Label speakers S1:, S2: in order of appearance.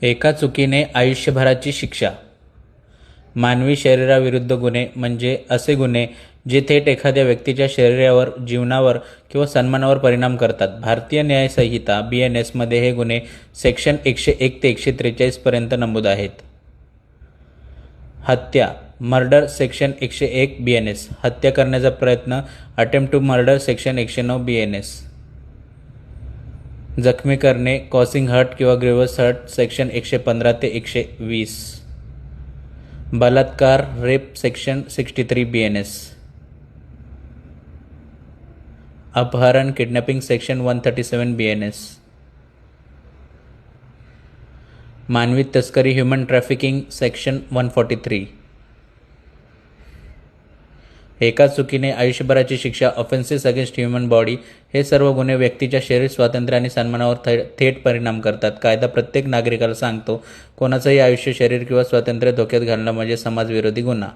S1: एका चुकीने आयुष्यभराची शिक्षा. मानवी शरीराविरुद्ध गुन्हे म्हणजे असे गुन्हे जे थेट एखाद्या व्यक्तीच्या शरीरावर, जीवनावर किंवा सन्मानावर परिणाम करतात. भारतीय न्याय संहिता BNS मध्ये हे गुन्हे सेक्शन 101 ते 143 पर्यंत नमूद आहेत. हत्या, मर्डर सेक्शन 101 BNS. हत्या करण्याचा प्रयत्न, attempt to murder section 109 BNS. जखमी करणे, कॉसिंग हर्ट किंवा ग्रीव्हस हर्ट सेक्शन 115 ते 120. बलात्कार, रेप सेक्शन 63 BNS. अपहरण, किडनॅपिंग सेक्शन 137 BNS. मानवी तस्करी, ह्युमन ट्रॅफिकिंग सेक्शन 143. एका चुकीने आयुष्यभराची शिक्षा, ऑफेन्सेस अगेन्स्ट ह्युमन बॉडी. हे सर्व गुन्हे व्यक्तीच्या शरीर स्वातंत्र्य आणि सन्मानावर थेट परिणाम करतात. कायदा प्रत्येक नागरिकाला सांगतो, कोणाचंही आयुष्य, शरीर किंवा स्वातंत्र्य धोक्यात घालणं म्हणजे समाजविरोधी गुन्हा.